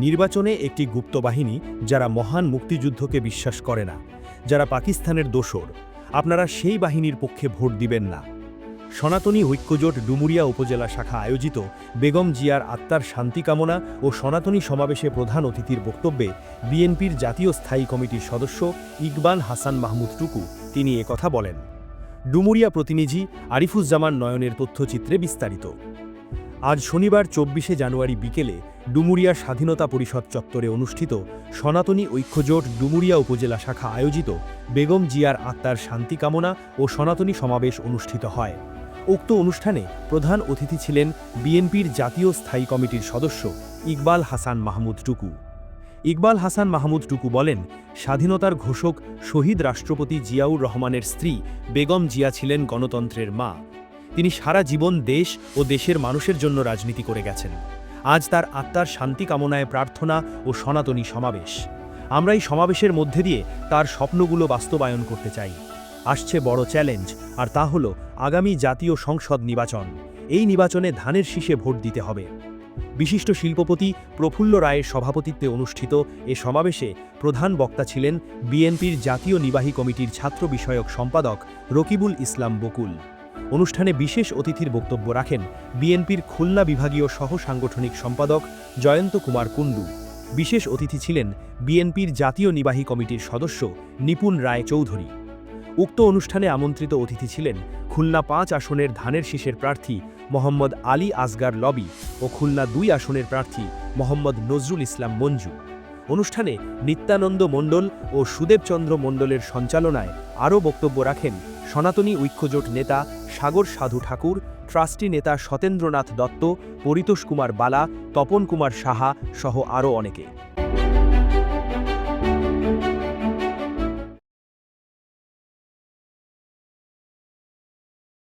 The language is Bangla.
নির্বাচনে একটি গুপ্ত বাহিনী যারা মহান মুক্তিযুদ্ধকে বিশ্বাস করে না, যারা পাকিস্তানের দোসর, আপনারা সেই বাহিনীর পক্ষে ভোট দিবেন না। সনাতনী ঐক্যজোট ডুমুরিয়া উপজেলা শাখা আয়োজিত বেগম জিয়ার আত্মার শান্তি কামনা ও সনাতনী সমাবেশে প্রধান অতিথির বক্তব্যে বিএনপির জাতীয় স্থায়ী কমিটির সদস্য ইকবাল হাসান মাহমুদ টুকু তিনি একথা বলেন। ডুমুরিয়া প্রতিনিধি আরিফুজ্জামান নয়নের তথ্যচিত্রে বিস্তারিত। আজ শনিবার ২৪শে জানুয়ারি বিকেলে ডুমুরিয়া স্বাধীনতা পরিষদ চত্বরে অনুষ্ঠিত সনাতনী ঐক্যজোট ডুমুরিয়া উপজেলা শাখা আয়োজিত বেগম জিয়ার আত্মার শান্তি কামনা ও সনাতনী সমাবেশ অনুষ্ঠিত হয়। উক্ত অনুষ্ঠানে প্রধান অতিথি ছিলেন বিএনপির জাতীয় স্থায়ী কমিটির সদস্য ইকবাল হাসান মাহমুদ টুকু। ইকবাল হাসান মাহমুদ টুকু বলেন, স্বাধীনতার ঘোষক শহীদ রাষ্ট্রপতি জিয়াউর রহমানের স্ত্রী বেগম জিয়া ছিলেন গণতন্ত্রের মা। তিনি সারা জীবন দেশ ও দেশের মানুষের জন্য রাজনীতি করে গেছেন। আজ তার আত্মার শান্তি কামনায় প্রার্থনা ও সনাতনী সমাবেশ। আমরা এই সমাবেশের মধ্যে দিয়ে তার স্বপ্নগুলো বাস্তবায়ন করতে চাই। আসছে বড় চ্যালেঞ্জ, আর তা হল আগামী জাতীয় সংসদ নির্বাচন। এই নির্বাচনে ধানের শীষে ভোট দিতে হবে। বিশিষ্ট শিল্পপতি প্রফুল্ল রায়ের সভাপতিত্বে অনুষ্ঠিত এ সমাবেশে প্রধান বক্তা ছিলেন বিএনপির জাতীয় নির্বাহী কমিটির ছাত্র বিষয়ক সম্পাদক রকিবুল ইসলাম বকুল। অনুষ্ঠানে বিশেষ অতিথির বক্তব্য রাখেন বিএনপির খুলনা বিভাগীয় সহ সাংগঠনিক সম্পাদক জয়ন্ত কুমার কুণ্ডু। বিশেষ অতিথি ছিলেন বিএনপির জাতীয় নির্বাহী কমিটির সদস্য নিপুণ রায় চৌধুরী। উক্ত অনুষ্ঠানে আমন্ত্রিত অতিথি ছিলেন খুলনা ৫ আসনের ধানের শীষের প্রার্থী মোহাম্মদ আলী আসগার লবি ও খুলনা ২ আসনের প্রার্থী মোহাম্মদ নজরুল ইসলাম মঞ্জু। অনুষ্ঠানে নিত্যানন্দ মণ্ডল ও সুদেবচন্দ্র মণ্ডলের সঞ্চালনায় আরও বক্তব্য রাখেন সনাতনী ঐক্যজোট নেতা সাগর সাধু ঠাকুর, ট্রাস্টি নেতা সতেন্দ্রনাথ দত্ত, পরিতোষ কুমার বালা, তপন কুমার সাহা সহ আরও অনেকে।